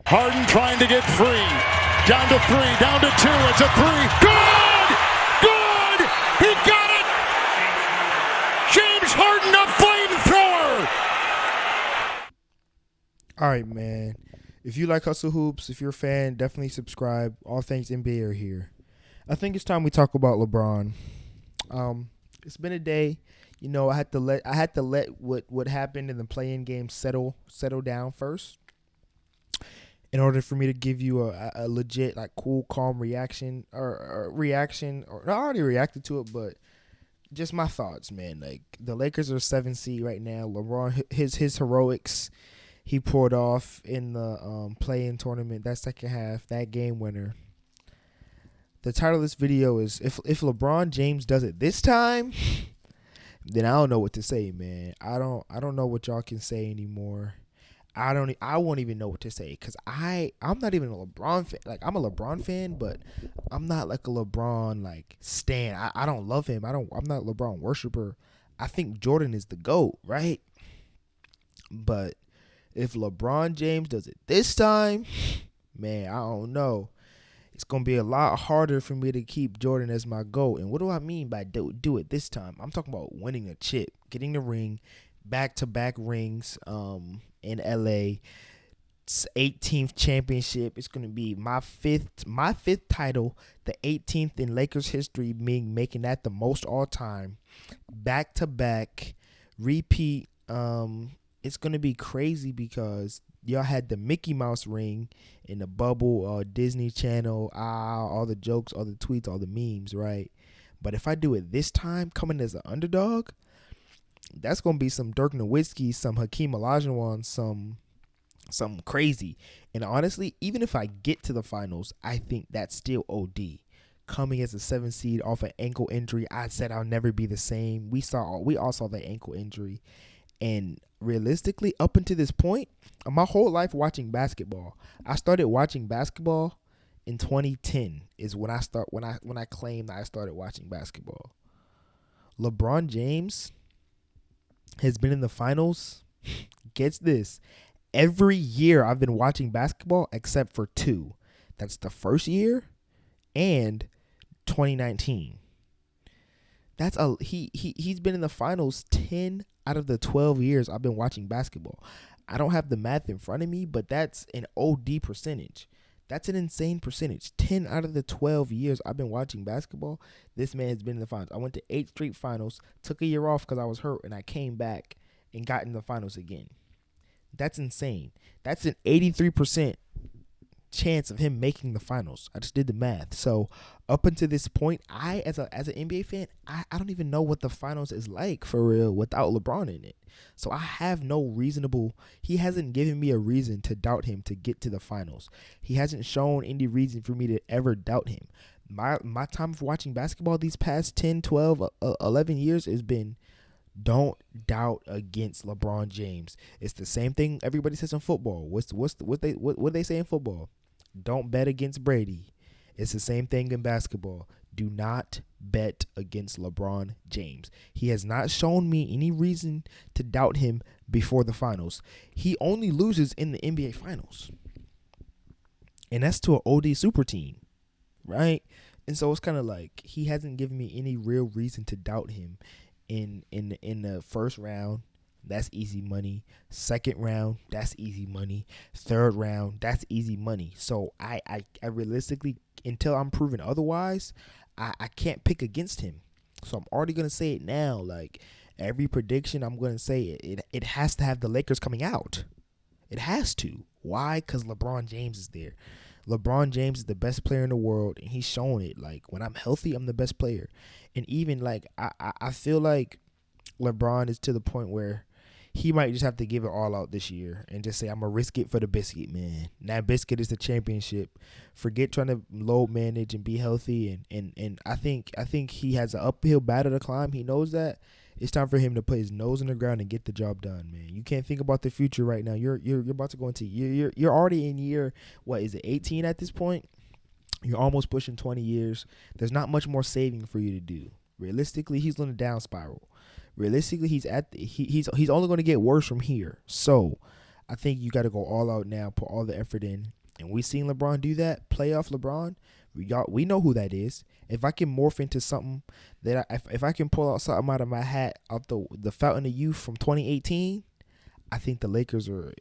Harden trying to get free. Down to 3, down to 2. It's a 3. Good! Good! He got it! James Harden, a flamethrower! All right, man. If you like Hustle Hoops, if you're a fan, definitely subscribe. All things NBA are here. I think it's time we talk about LeBron. It's been a day. You know, I had to let what happened in the play-in game settle down first, in order for me to give you a legit, like, cool, calm reaction. I already reacted to it, but just my thoughts, man. Like, the Lakers are 7 seed right now. LeBron, his heroics he pulled off in the play-in tournament, that second half, that game winner. The title of this video is if LeBron James does it this time, then I don't know what to say, man. I don't know what y'all can say anymore. I won't even know what to say, because I'm not even a LeBron fan. Like, I'm a LeBron fan, but I'm not like a LeBron like stan. I don't love him. I'm not a LeBron worshiper. I think Jordan is the GOAT, right? But if LeBron James does it this time, man, I don't know. It's going to be a lot harder for me to keep Jordan as my GOAT. And what do I mean by do it this time? I'm talking about winning a chip, getting the ring, back-to-back rings in LA. It's 18th championship. It's going to be my fifth title, the 18th in Lakers history, making that the most all-time. Back-to-back, repeat. It's going to be crazy because y'all had the Mickey Mouse ring in the bubble, Disney Channel, all the jokes, all the tweets, all the memes, right? But if I do it this time, coming as an underdog, that's going to be some Dirk Nowitzki, some Hakeem Olajuwon, some crazy. And honestly, even if I get to the finals, I think that's still OD. Coming as a 7 seed off an ankle injury, I said I'll never be the same. We all saw that ankle injury. And realistically, up until this point, my whole life watching basketball, I started watching basketball in 2010 is when I claimed that I started watching basketball. LeBron James has been in the finals, gets this, every year I've been watching basketball except for 2. That's the first year and 2019. He's been in the finals 10 out of the 12 years I've been watching basketball. I don't have the math in front of me, but that's an OD percentage. That's an insane percentage. 10 out of the 12 years I've been watching basketball, this man has been in the finals. I went to 8 straight finals, took a year off because I was hurt, and I came back and got in the finals again. That's insane. That's an 83% chance of him making the finals. I just did the math. So up until this point, I as an NBA fan, I don't even know what the finals is like for real without LeBron in it. So I have he hasn't given me a reason to doubt him to get to the finals. He hasn't shown any reason for me to ever doubt him. My time of watching basketball these past 10, 12, 11 years has been don't doubt against LeBron James. It's the same thing everybody says in football. What they say in football? Don't bet against Brady. It's the same thing in basketball. Do not bet against LeBron James. He has not shown me any reason to doubt him before the finals. He only loses in the NBA finals. And that's to an OD super team, right? And so it's kind of like he hasn't given me any real reason to doubt him in the first round. That's easy money. Second round, that's easy money. Third round, that's easy money. So I realistically, until I'm proven otherwise, I can't pick against him. So I'm already going to say it now. Like, every prediction, I'm going to say it has to have the Lakers coming out. It has to. Why? Because LeBron James is there. LeBron James is the best player in the world, and he's showing it. Like, when I'm healthy, I'm the best player. And even, like, I feel like LeBron is to the point where he might just have to give it all out this year and just say, I'm going to risk it for the biscuit, man. That biscuit is the championship. Forget trying to load manage and be healthy. And I think he has an uphill battle to climb. He knows that. It's time for him to put his nose in the ground and get the job done, man. You can't think about the future right now. You're about to go into you're already in year, what is it, 18 at this point? You're almost pushing 20 years. There's not much more saving for you to do. Realistically, he's on a down spiral. Realistically, he's only going to get worse from here. So I think you got to go all out now, put all the effort in, And we seen LeBron do that, playoff LeBron. We know who that is. If I can morph into something that if I can pull out something out of my hat, out the fountain of youth from 2018, I think the Lakers are.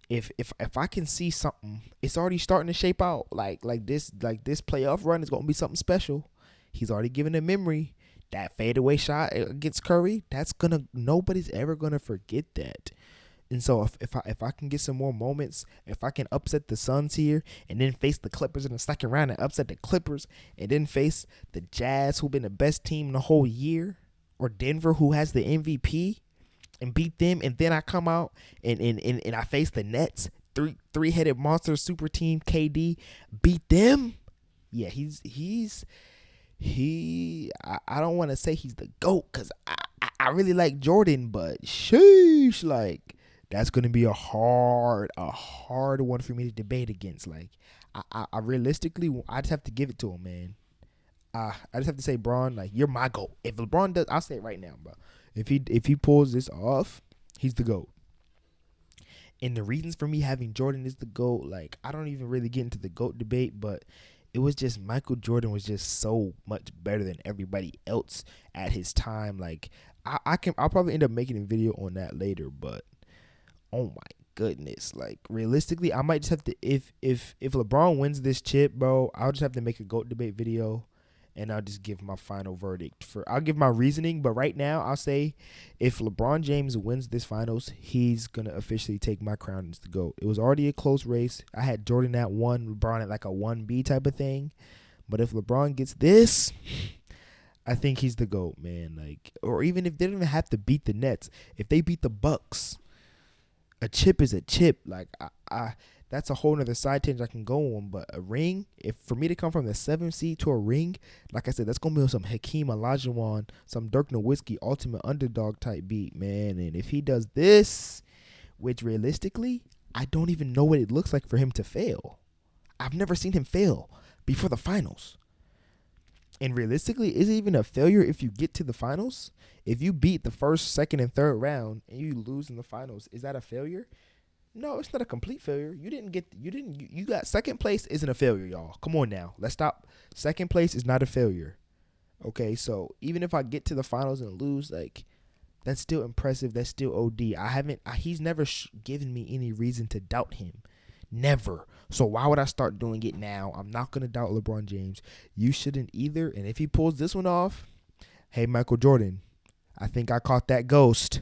If I can see something, it's already starting to shape out. Like this playoff run is gonna be something special. He's already given a memory. That fadeaway shot against Curry, nobody's ever gonna forget that. And so if I can get some more moments, if I can upset the Suns here and then face the Clippers in the second round and upset the Clippers and then face the Jazz, who've been the best team in the whole year, or Denver, who has the MVP, and beat them, and then I come out and I face the Nets, three-headed monster super team, KD, beat them. Yeah, I don't want to say he's the GOAT because I really like Jordan, but sheesh, like that's gonna be a hard one for me to debate against. Like I realistically, I just have to give it to him, man. I just have to say, Bron, like you're my GOAT. If LeBron does, I'll say it right now, bro. If he pulls this off, he's the GOAT. And the reasons for me having Jordan is the GOAT, like I don't even really get into the GOAT debate, but it was just Michael Jordan was just so much better than everybody else at his time. Like I'll probably end up making a video on that later, but oh my goodness, like realistically, I might just have to if LeBron wins this chip, bro, I'll just have to make a GOAT debate video. And I'll just give my final verdict. I'll give my reasoning, but right now I'll say if LeBron James wins this finals, he's going to officially take my crown as the GOAT. It was already a close race. I had Jordan at 1, LeBron at like a 1B type of thing. But if LeBron gets this, I think he's the GOAT, man. Like, or even if they don't even have to beat the Nets, if they beat the Bucks, a chip is a chip. Like, that's a whole nother side tangent I can go on, but a ring, if for me to come from the 7th seed to a ring, like I said, that's going to be some Hakeem Olajuwon, some Dirk Nowitzki ultimate underdog type beat, man. And if he does this, which realistically, I don't even know what it looks like for him to fail. I've never seen him fail before the finals. And realistically, is it even a failure if you get to the finals? If you beat the first, second, and third round and you lose in the finals, is that a failure? No, it's not a complete failure. You got second place isn't a failure, y'all. Come on now. Let's stop. Second place is not a failure. Okay, so even if I get to the finals and lose, like, that's still impressive. That's still OD. He's never given me any reason to doubt him. Never. So why would I start doing it now? I'm not going to doubt LeBron James. You shouldn't either. And if he pulls this one off, hey, Michael Jordan, I think I caught that ghost.